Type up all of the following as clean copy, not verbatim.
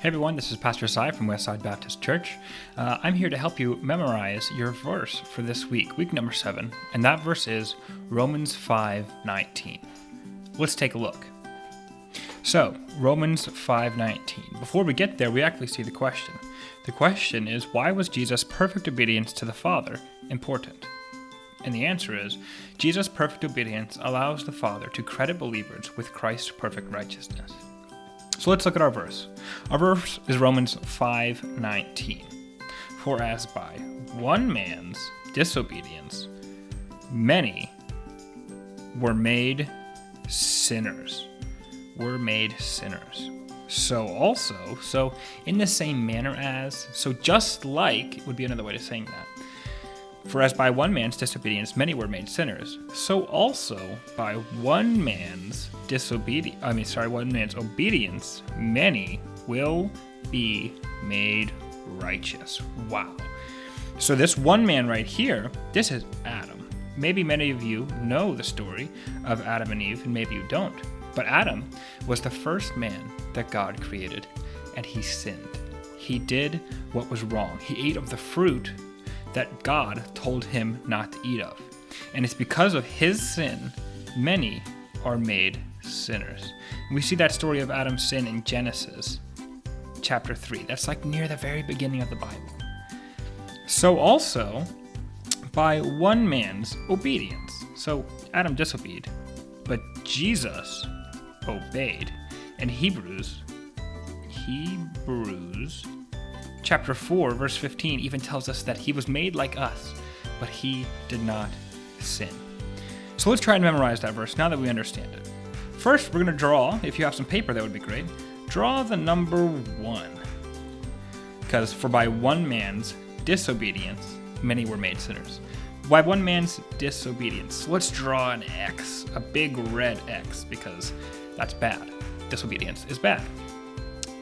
Hey everyone, this is Pastor Cy from Westside Baptist Church. I'm here to help you memorize your verse for this week number 7, and that verse is Romans 5:19. Let's take a look. So, Romans 5:19. Before we get there, we actually see the question. The question is, why was Jesus' perfect obedience to the Father important? And the answer is, Jesus' perfect obedience allows the Father to credit believers with Christ's perfect righteousness. So let's look at our verse. Our verse is Romans 5:19. For as by one man's disobedience, many were made sinners. So in the same manner as, so just like, would be another way of saying that. For as by one man's disobedience many were made sinners, so also by one man's obedience many will be made righteous. Wow. So this one man right here, this is Adam. Maybe many of you know the story of Adam and Eve, and maybe you don't. But Adam was the first man that God created, and he sinned. He did what was wrong. He ate of the fruit that God told him not to eat of. And it's because of his sin, many are made sinners. We see that story of Adam's sin in Genesis chapter 3. That's like near the very beginning of the Bible. So also, by one man's obedience. So Adam disobeyed, but Jesus obeyed. And Hebrews chapter 4, verse 15 even tells us that he was made like us, but he did not sin. So let's try and memorize that verse now that we understand it. First, we're going to draw, if you have some paper, that would be great. Draw the number 1. Because for by one man's disobedience, many were made sinners. By one man's disobedience, let's draw an X, a big red X, because that's bad. Disobedience is bad.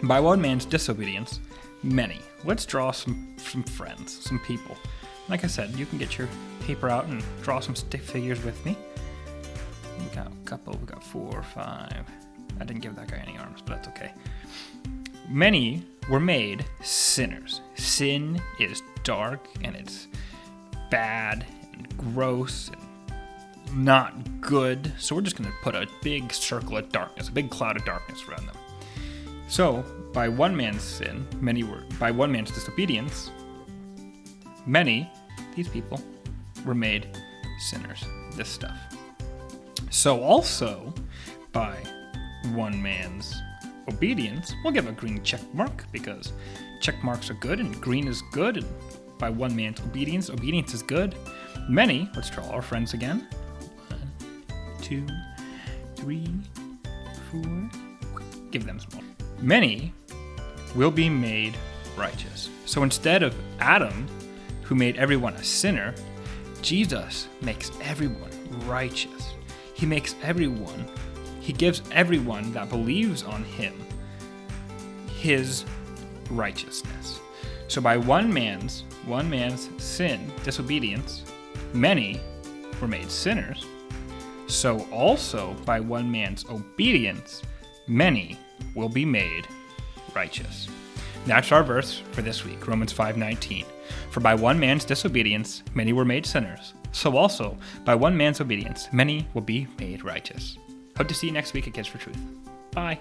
By one man's disobedience, many. Let's draw some friends, some people. Like I said, you can get your paper out and draw some stick figures with me. We got a couple, we got 4, 5. I didn't give that guy any arms, but that's okay. Many were made sinners. Sin is dark and it's bad and gross and not good. So we're just going to put a big circle of darkness, a big cloud of darkness around them. So, by one man's sin, by one man's disobedience, many, these people, were made sinners. This stuff. So also, by one man's obedience, we'll give a green check mark because check marks are good and green is good. And by one man's obedience is good. Many, let's draw our friends again. 1, 2, 3, 4. Give them some more. Many will be made righteous. So instead of Adam, who made everyone a sinner, Jesus makes everyone righteous. He gives everyone that believes on him his righteousness. So by one man's sin, disobedience, many were made sinners. So also by one man's obedience, many will be made righteous. That's our verse for this week, Romans 5:19. For by one man's disobedience, many were made sinners. So also, by one man's obedience, many will be made righteous. Hope to see you next week at Kids for Truth. Bye.